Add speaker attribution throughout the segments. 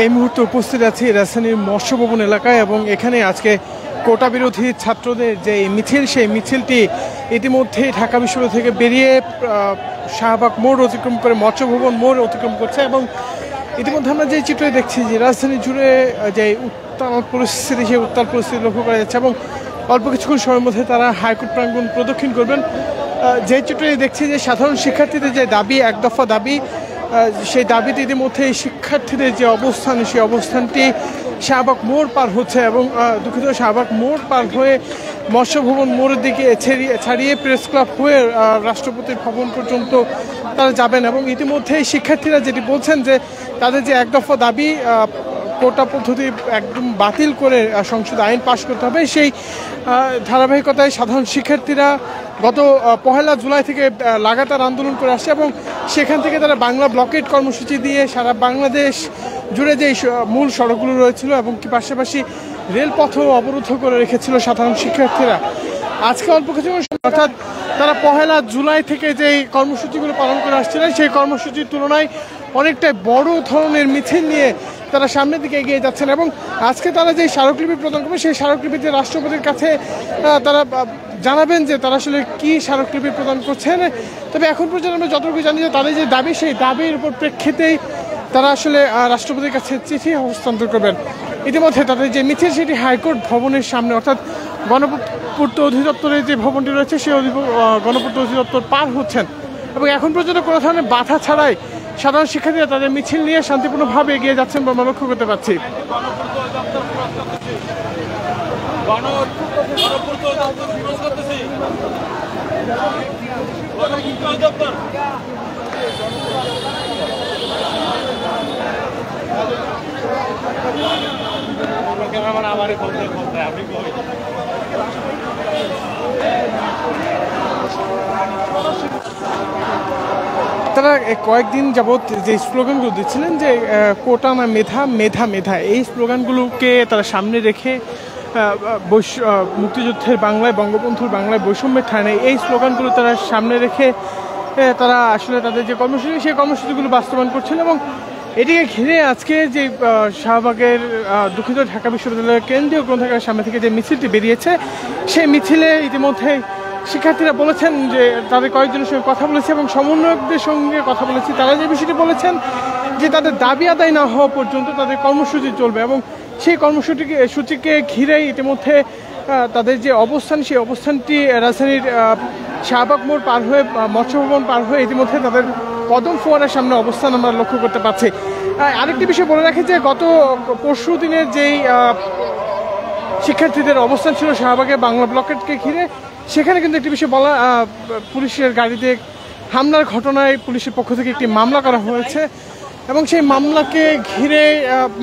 Speaker 1: এই মুহূর্তে উপস্থিত আছি রাজধানীর মৎস্য ভবন এলাকায় এবং এখানে আজকে কোটা বিরোধী ছাত্রদের যে মিছিল সেই মিছিলটি ইতিমধ্যেই ঢাকা বিশ্ববিদ্যালয় থেকে বেরিয়ে শাহবাগ মোড় অতিক্রম করে মৎস্য ভবন মোড় অতিক্রম করছে এবং ইতিমধ্যে আমরা যে চিত্রে দেখছি যে রাজধানী জুড়ে যে উত্তাল পরিস্থিতি সেই উত্তাল পরিস্থিতি লক্ষ্য করা যাচ্ছে এবং অল্প কিছুক্ষণ সময়ের মধ্যে তারা হাইকোর্ট প্রাঙ্গণ প্রদক্ষিণ করবেন। যে চিত্রে দেখছি যে সাধারণ শিক্ষার্থীদের যে দাবি এক দফা দাবি সেই দাবিতে ইতিমধ্যে শিক্ষার্থীদের যে অবস্থান সেই অবস্থানটি শাহবাগ মোড় পার হচ্ছে এবং দুঃখিত শাহবাগ মোড় পার হয়ে মৎস্য ভবন মোড়ের দিকে ছাড়িয়ে প্রেস ক্লাব হয়ে রাষ্ট্রপতির ভবন পর্যন্ত তারা যাবেন এবং ইতিমধ্যে শিক্ষার্থীরা যেটি বলছেন যে তাদের যে এক দফা দাবি কোটা পদ্ধতি একদম বাতিল করে সংসদে আইন পাশ করতে হবে সেই ধারাবাহিকতায় সাধারণ শিক্ষার্থীরা গত 1 জুলাই থেকে লাগাতার আন্দোলন করে আসছে এবং সেখান থেকে তারা বাংলা ব্লকেট কর্মসূচি দিয়ে সারা বাংলাদেশ জুড়ে যে মূল সড়কগুলো রয়েছিল এবং কি পাশাপাশি রেলপথও অবরুদ্ধ করে রেখেছিল সাধারণ শিক্ষার্থীরা। আজকে অল্প কিছু অর্থাৎ তারা 1 জুলাই থেকে যেই কর্মসূচিগুলো পালন করে আসছিলেন সেই কর্মসূচির তুলনায় অনেকটাই বড় ধরনের মিছিল নিয়ে তারা সামনের দিকে এগিয়ে যাচ্ছেন এবং আজকে তারা যে স্মারকলিপি প্রদান করবে সেই স্মারকলিপিতে রাষ্ট্রপতির কাছে তারা জানাবেন যে তারা আসলে কী স্মারকলিপি প্রদান করছেন। তবে এখন পর্যন্ত আমরা যতটুকু জানি যে তাদের যে দাবি সেই দাবির উপর প্রেক্ষিতেই তারা আসলে রাষ্ট্রপতির কাছে চিঠি হস্তান্তর করবেন। ইতিমধ্যে তাদের যে মিছিল সেটি হাইকোর্ট ভবনের সামনে অর্থাৎ গণপূর্ত অধিদপ্তরের যে ভবনটি রয়েছে সেই গণপূর্ত অধিদপ্তর পার হচ্ছেন এবং এখন পর্যন্ত কোনো ধরনের বাধা ছাড়াই সাধারণ শিক্ষার্থীরা তাদের মিছিল নিয়ে শান্তিপূর্ণভাবে এগিয়ে যাচ্ছেন বলে আমরা লক্ষ্য করতে পারছি। তারা কয়েকদিন যাবৎ যে স্লোগানগুলো দিচ্ছিলেন যে কোটা না মেধা, মেধা মেধা, এই স্লোগানগুলোকে তারা সামনে রেখে মুক্তিযুদ্ধের বাংলায় বঙ্গবন্ধুর বাংলায় বৈষম্যের ঠাঁই নেই এই স্লোগানগুলো তারা সামনে রেখে তারা আসলে তাদের যে কর্মসূচি সেই কর্মসূচিগুলো বাস্তবায়ন করছেন এবং এটিকে ঘিরে আজকে যে শাহবাগের দুঃখিত ঢাকা বিশ্ববিদ্যালয়ের কেন্দ্রীয় গ্রন্থাগারের সামনে থেকে যে মিছিলটি বেরিয়েছে সেই মিছিলে ইতিমধ্যে শিক্ষার্থীরা বলেছেন যে তাদের কয়েকজনের সঙ্গে কথা বলেছে এবং সমন্বয়কদের সঙ্গে কথা বলেছি। তারা যে বিষয়টি বলেছেন যে তাদের দাবি আদায় না হওয়া পর্যন্ত তাদের কর্মসূচি চলবে এবং সেই কর্মসূচিকে ঘিরেই ইতিমধ্যে তাদের যে অবস্থান সেই অবস্থানটি রাজধানীর শাহবাগ মোড় পার হয়ে মৎস্য ভবন পার হয়ে ইতিমধ্যে তাদের কদম ফোয়ারার সামনে অবস্থান আমরা লক্ষ্য করতে পারছি। আরেকটি বিষয় বলে রাখি যে গত পরশু দিনের যেই শিক্ষার্থীদের অবস্থান ছিল শাহবাগে বাংলা ব্লকেটকে ঘিরে সেখানে কিন্তু একটি বিষয় বলা পুলিশের গাড়িতে হামলার ঘটনায় পুলিশের পক্ষ থেকে একটি মামলা করা হয়েছে এবং সেই মামলাকে ঘিরে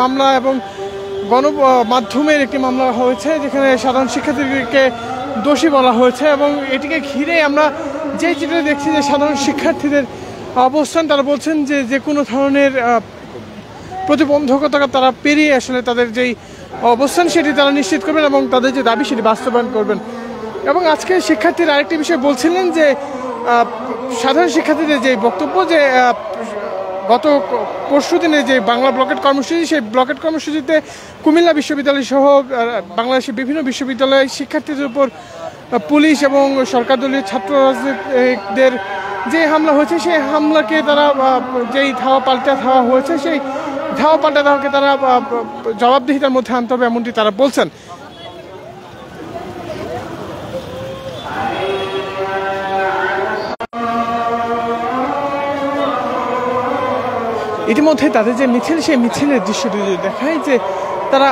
Speaker 1: মামলা এবং গণমাধ্যমের একটি মামলা হয়েছে যেখানে সাধারণ শিক্ষার্থীদেরকে দোষী বলা হয়েছে এবং এটিকে ঘিরে আমরা যে চিত্রে দেখছি যে সাধারণ শিক্ষার্থীদের অবস্থান তারা বলছেন যে যে কোনো ধরনের প্রতিবন্ধকতা তারা পেরিয়ে আসলে তাদের যেই অবস্থান সেটি তারা নিশ্চিত করবেন এবং তাদের যে দাবি সেটি বাস্তবায়ন করবেন। এবং আজকে শিক্ষার্থীরা আরেকটি বিষয় বলছিলেন যে সাধারণ শিক্ষার্থীদের যে বক্তব্য যে গত পরশু দিনে যে বাংলা ব্লকেট কর্মসূচি সেই ব্লকেট কর্মসূচিতে কুমিল্লা বিশ্ববিদ্যালয় সহ বাংলাদেশের বিভিন্ন বিশ্ববিদ্যালয়ের শিক্ষার্থীদের উপর পুলিশ এবং সরকার দলীয় ছাত্র রাজনীতিকদের যে হামলা হয়েছে সেই হামলাকে তারা যেই ধাওয়া পাল্টা ধাওয়া হয়েছে সেই ধাওয়া পাল্টা ধাওয়াকে তারা জবাবদিহিতার মধ্যে আনতে হবে এমনটি তারা বলছেন। ইতিমধ্যে তাদের যে মিছিল সেই মিছিলের দৃশ্যটি যদি দেখায় যে তারা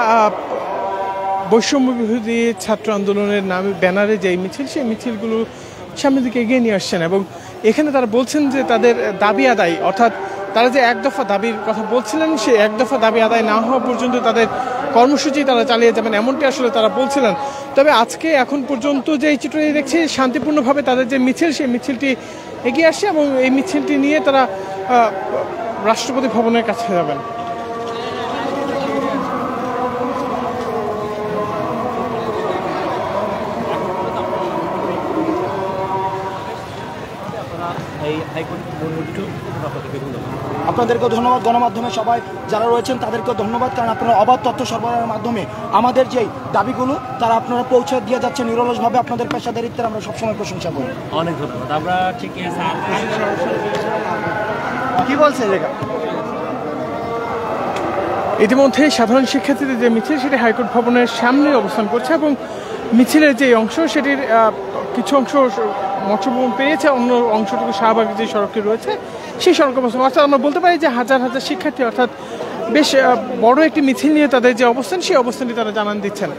Speaker 1: বৈষম্য বিরোধী ছাত্র আন্দোলনের নামে ব্যানারে যে মিছিল সেই মিছিলগুলো সামনের দিকে এগিয়ে নিয়ে আসছেন এবং এখানে তারা বলছেন যে তাদের দাবি আদায় অর্থাৎ তারা যে এক দফা দাবির কথা বলছিলেন সেই এক দফা দাবি আদায় না হওয়া পর্যন্ত তাদের কর্মসূচি তারা চালিয়ে যাবেন এমনটি আসলে তারা বলছিলেন। তবে আজকে এখন পর্যন্ত যে এই চিত্রটি দেখছি শান্তিপূর্ণভাবে তাদের যে মিছিল সেই মিছিলটি এগিয়ে আসছে এবং এই মিছিলটি নিয়ে তারা রাষ্ট্রপতি ভবনের কাছে যাবেন।
Speaker 2: এই হাইকোর্ট আপনাদেরকেও ধন্যবাদ। গণমাধ্যমে সবাই যারা রয়েছেন তাদেরকেও ধন্যবাদ, কারণ আপনারা অবাধ তথ্য সরবরাহের মাধ্যমে আমাদের যেই দাবিগুলো তারা আপনারা পৌঁছে দিয়ে যাচ্ছেন নিরলসভাবে। আপনাদের পেশাদারিত্বের আমরা সবসময় প্রশংসা করি।
Speaker 3: অনেক ধন্যবাদ। আমরা ঠিক
Speaker 2: কি বলছে লেখা
Speaker 1: ইতিমধ্যে সাধারণ শিক্ষার্থীদের যে মিছিল সেটি হাইকোর্ট ভবনের সামনে অবস্থান করছে এবং মিছিলের যে অংশ সেটির কিছু অংশ মৎস্য ভবন পেরিয়েছে, অন্য অংশটুকু শাহবাগ যে সড়কটি রয়েছে সেই সড়ক অবস্থান। অর্থাৎ আমরা বলতে পারি যে হাজার হাজার শিক্ষার্থী অর্থাৎ বেশ বড় একটি মিছিল নিয়ে তাদের যে অবস্থান সেই অবস্থানটি তারা জানান দিচ্ছেন।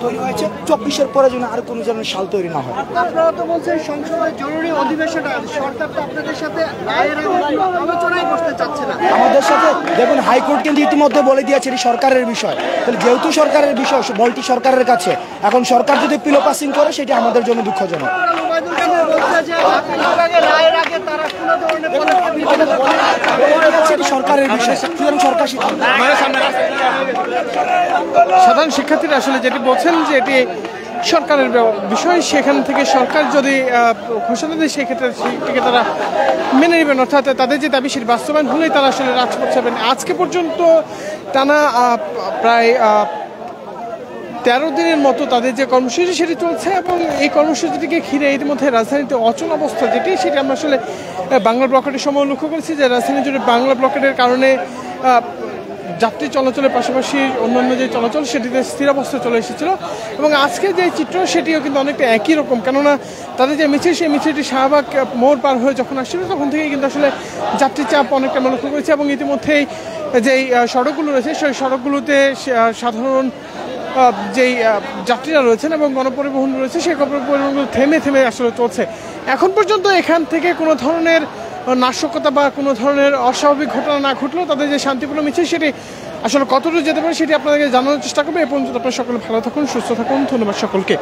Speaker 2: তৈরি হয়েছে 24-এর পরে যেন আর কোনো যেন সাল তৈরি না হয়।
Speaker 4: আপনারা তো বলছেন সংসদের জরুরি অধিবেশনটা সরকার তো আপনাদের সাথে আলোচনায় বসতে চাচ্ছে না।
Speaker 2: আমাদের সাথে দেখুন হাইকোর্ট কিন্তু ইতিমধ্যে বলে দিয়েছে এটি সরকারের বিষয়। তাহলে যেহেতু সরকারের বিষয়, বলটি সরকারের কাছে, এখন সরকার যদি পিলো পাসিং করে সেটি আমাদের জন্য দুঃখজনক। সরকারের বিষয়, সুতরাং সরকার
Speaker 1: সাধারণ শিক্ষার্থীরা আসলে যেটি বলছেন যে এটি সরকারের বিষয়, সেখান থেকে সরকার যদি ঘোষণা দেয় সেক্ষেত্রে সেটিকে তারা মেনে নেবেন, অর্থাৎ তাদের যে দাবি সেটি বাস্তবায়ন হলেই তারা আসলে রাজপথ যাবেন। আজকে পর্যন্ত টানা প্রায় 13 দিনের মতো তাদের যে কর্মসূচি সেটি চলছে এবং এই কর্মসূচিটিকে ঘিরে ইতিমধ্যে রাজধানীতে অচল অবস্থা সেটি আমরা আসলে বাংলা ব্লকেটের সময় লক্ষ্য করেছি যে রাজধানী জুড়ে বাংলা ব্লকেটের কারণে যাত্রী চলাচলের পাশাপাশি অন্যান্য যে চলাচল সেটিতে স্থিরাবস্থা চলে এসেছিল এবং আজকে যে চিত্র সেটিও কিন্তু অনেকটা একই রকম, কেননা তাদের যে মিছিল সেই মিছিলটি শাহবাগ মোড় পার হয়ে যখন আসছিল তখন থেকেই কিন্তু আসলে যাত্রী চাপ অনেকটা আমরা লক্ষ্য করেছি এবং ইতিমধ্যেই যেই সড়কগুলো রয়েছে সেই সড়কগুলোতে সাধারণ যেই যাত্রীরা রয়েছেন এবং গণপরিবহন রয়েছে সেই গণপরিবহনগুলো থেমে থেমে আসলে চলছে। এখন পর্যন্ত এখান থেকে কোনো ধরনের নাশকতা বা কোনো ধরনের অস্বাভাবিক ঘটনা না ঘটলেও তাদের যে শান্তিপূর্ণ মিছিল সেটি আসলে কতটুকু যেতে পারে সেটি আপনাদেরকে জানানোর চেষ্টা করবে। এ পর্যন্ত আপনারা সকলে ভালো থাকুন, সুস্থ থাকুন। ধন্যবাদ সকলকে।